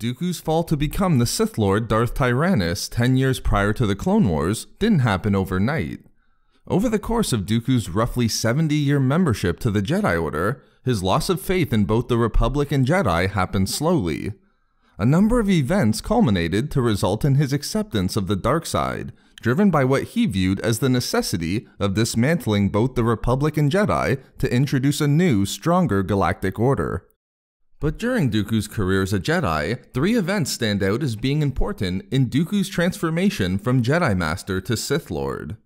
Dooku's fall to become the Sith Lord Darth Tyrannus 10 years prior to the Clone Wars didn't happen overnight. Over the course of Dooku's roughly 70-year membership to the Jedi Order, his loss of faith in both the Republic and Jedi happened slowly. A number of events culminated to result in his acceptance of the dark side, driven by what he viewed as the necessity of dismantling both the Republic and Jedi to introduce a new, stronger Galactic Order. But during Dooku's career as a Jedi, 3 events stand out as being important in Dooku's transformation from Jedi Master to Sith Lord.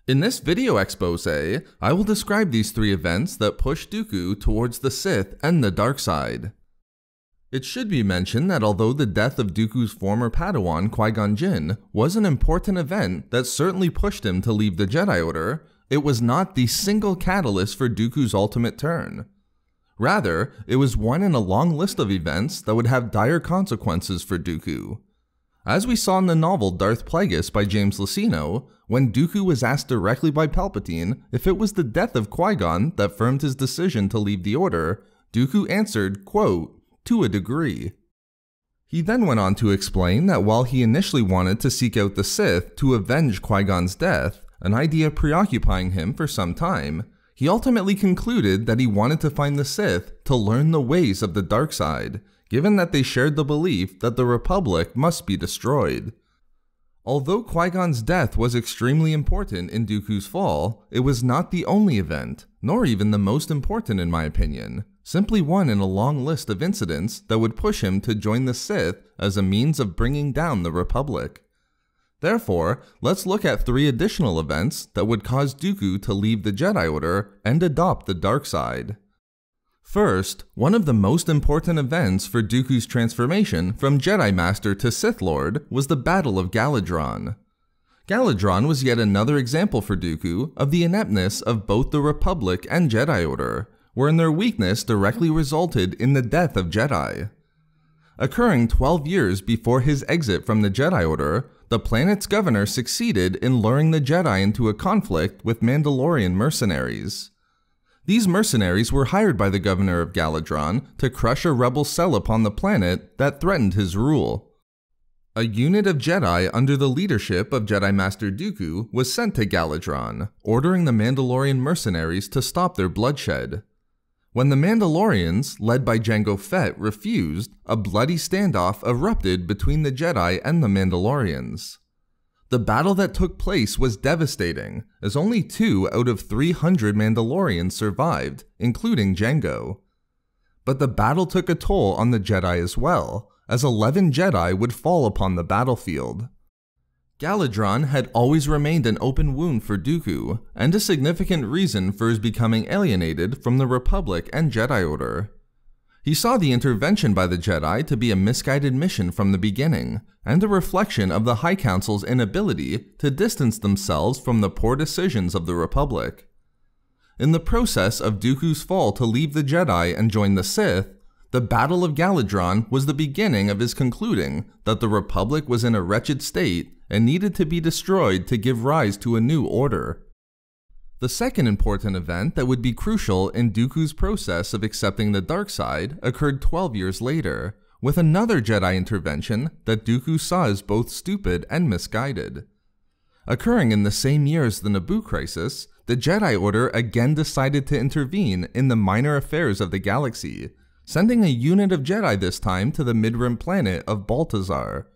In this video expose, I will describe these 3 events that pushed Dooku towards the Sith and the dark side. It should be mentioned that although the death of Dooku's former Padawan Qui-Gon Jinn was an important event that certainly pushed him to leave the Jedi Order, it was not the single catalyst for Dooku's ultimate turn. Rather, it was one in a long list of events that would have dire consequences for Dooku. As we saw in the novel Darth Plagueis by James Luceno, when Dooku was asked directly by Palpatine if it was the death of Qui-Gon that firmed his decision to leave the Order, Dooku answered, quote, "To a degree." He then went on to explain that while he initially wanted to seek out the Sith to avenge Qui-Gon's death, an idea preoccupying him for some time, he ultimately concluded that he wanted to find the Sith to learn the ways of the dark side, given that they shared the belief that the Republic must be destroyed. Although Qui-Gon's death was extremely important in Dooku's fall, it was not the only event, nor even the most important in my opinion, simply one in a long list of incidents that would push him to join the Sith as a means of bringing down the Republic. Therefore, let's look at 3 additional events that would cause Dooku to leave the Jedi Order and adopt the dark side. First, one of the most important events for Dooku's transformation from Jedi Master to Sith Lord was the Battle of Galadron. Galadron was yet another example for Dooku of the ineptness of both the Republic and Jedi Order, wherein their weakness directly resulted in the death of Jedi. Occurring 12 years before his exit from the Jedi Order, the planet's governor succeeded in luring the Jedi into a conflict with Mandalorian mercenaries. These mercenaries were hired by the governor of Galadron to crush a rebel cell upon the planet that threatened his rule. A unit of Jedi under the leadership of Jedi Master Dooku was sent to Galadron, ordering the Mandalorian mercenaries to stop their bloodshed. When the Mandalorians, led by Jango Fett, refused, a bloody standoff erupted between the Jedi and the Mandalorians. The battle that took place was devastating, as only 2 out of 300 Mandalorians survived, including Jango. But the battle took a toll on the Jedi as well, as 11 Jedi would fall upon the battlefield. Galadron had always remained an open wound for Dooku, and a significant reason for his becoming alienated from the Republic and Jedi Order. He saw the intervention by the Jedi to be a misguided mission from the beginning, and a reflection of the High Council's inability to distance themselves from the poor decisions of the Republic. In the process of Dooku's fall to leave the Jedi and join the Sith, the Battle of Galadron was the beginning of his concluding that the Republic was in a wretched state and needed to be destroyed to give rise to a new order. The second important event that would be crucial in Dooku's process of accepting the dark side occurred 12 years later, with another Jedi intervention that Dooku saw as both stupid and misguided. Occurring in the same year as the Naboo crisis, the Jedi Order again decided to intervene in the minor affairs of the galaxy, sending a unit of Jedi this time to the mid-rim planet of Baltazar.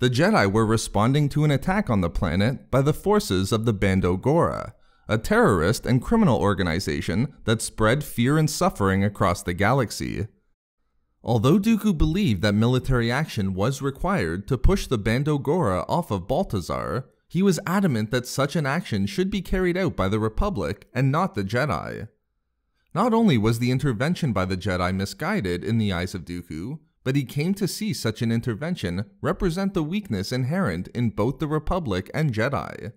The Jedi were responding to an attack on the planet by the forces of the Bando Gora, a terrorist and criminal organization that spread fear and suffering across the galaxy. Although Dooku believed that military action was required to push the Bando Gora off of Baltazar, he was adamant that such an action should be carried out by the Republic and not the Jedi. Not only was the intervention by the Jedi misguided in the eyes of Dooku, but he came to see such an intervention represent the weakness inherent in both the Republic and Jedi.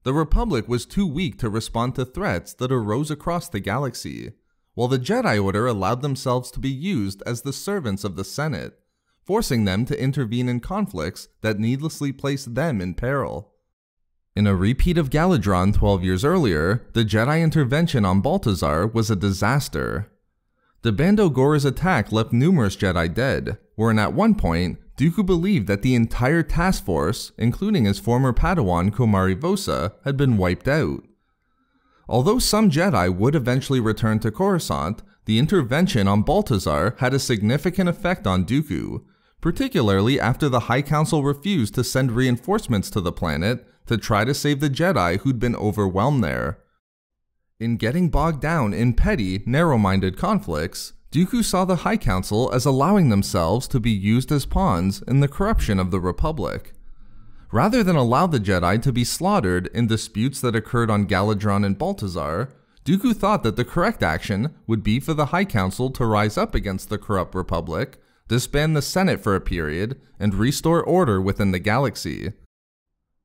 The Republic was too weak to respond to threats that arose across the galaxy, while the Jedi Order allowed themselves to be used as the servants of the Senate, forcing them to intervene in conflicts that needlessly placed them in peril. In a repeat of Galadron 12 years earlier, the Jedi intervention on Baltazar was a disaster. The Bando Gora's attack left numerous Jedi dead, wherein at one point, Dooku believed that the entire task force, including his former Padawan Komari Vosa, had been wiped out. Although some Jedi would eventually return to Coruscant, the intervention on Baltazar had a significant effect on Dooku, particularly after the High Council refused to send reinforcements to the planet to try to save the Jedi who'd been overwhelmed there. In getting bogged down in petty, narrow-minded conflicts, Dooku saw the High Council as allowing themselves to be used as pawns in the corruption of the Republic. Rather than allow the Jedi to be slaughtered in disputes that occurred on Galadron and Baltazar, Dooku thought that the correct action would be for the High Council to rise up against the corrupt Republic, disband the Senate for a period, and restore order within the galaxy.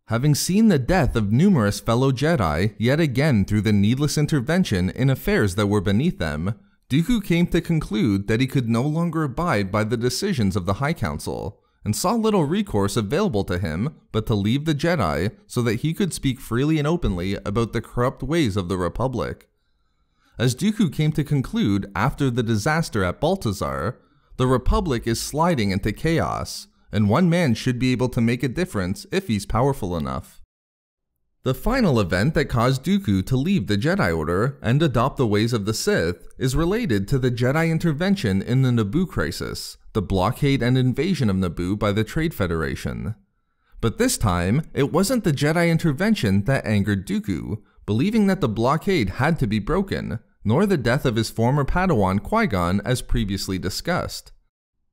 Having seen the death of numerous fellow Jedi yet again through the needless intervention in affairs that were beneath them, Dooku came to conclude that he could no longer abide by the decisions of the High Council, and saw little recourse available to him but to leave the Jedi so that he could speak freely and openly about the corrupt ways of the Republic. As Dooku came to conclude after the disaster at Baltazar, the Republic is sliding into chaos, and one man should be able to make a difference if he's powerful enough. The final event that caused Dooku to leave the Jedi Order and adopt the ways of the Sith is related to the Jedi intervention in the Naboo crisis, the blockade and invasion of Naboo by the Trade Federation. But this time, it wasn't the Jedi intervention that angered Dooku, believing that the blockade had to be broken, nor the death of his former Padawan Qui-Gon as previously discussed.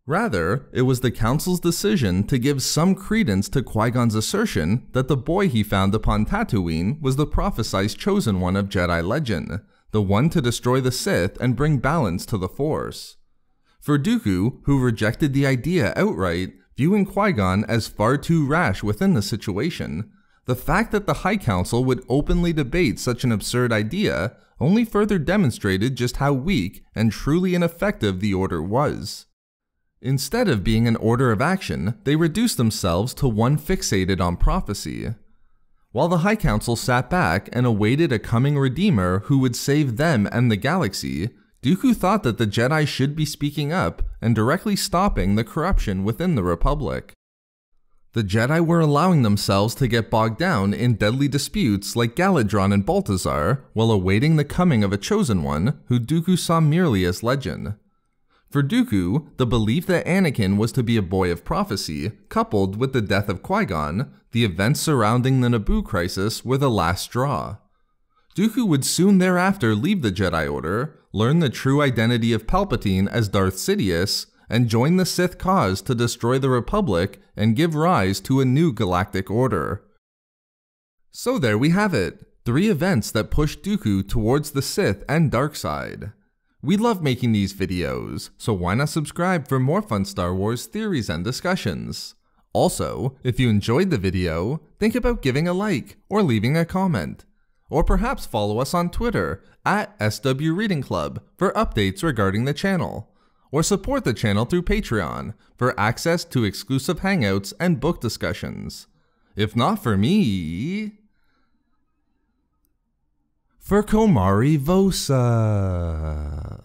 Rather, it was the Council's decision to give some credence to Qui-Gon's assertion that the boy he found upon Tatooine was the prophesied chosen one of Jedi legend, the one to destroy the Sith and bring balance to the Force. For Dooku, who rejected the idea outright, viewing Qui-Gon as far too rash within the situation, the fact that the High Council would openly debate such an absurd idea only further demonstrated just how weak and truly ineffective the Order was. Instead of being an order of action, they reduced themselves to one fixated on prophecy. While the High Council sat back and awaited a coming Redeemer who would save them and the galaxy, Dooku thought that the Jedi should be speaking up and directly stopping the corruption within the Republic. The Jedi were allowing themselves to get bogged down in deadly disputes like Galadron and Baltazar while awaiting the coming of a chosen one who Dooku saw merely as legend. For Dooku, the belief that Anakin was to be a boy of prophecy, coupled with the death of Qui-Gon, the events surrounding the Naboo crisis were the last straw. Dooku would soon thereafter leave the Jedi Order, learn the true identity of Palpatine as Darth Sidious, and join the Sith cause to destroy the Republic and give rise to a new Galactic Order. So there we have it, 3 events that pushed Dooku towards the Sith and dark side. We love making these videos, so why not subscribe for more fun Star Wars theories and discussions? Also, if you enjoyed the video, think about giving a like or leaving a comment. Or perhaps follow us on Twitter at SW Reading Club for updates regarding the channel. Or support the channel through Patreon for access to exclusive hangouts and book discussions. If not for me, for Komari Vosa.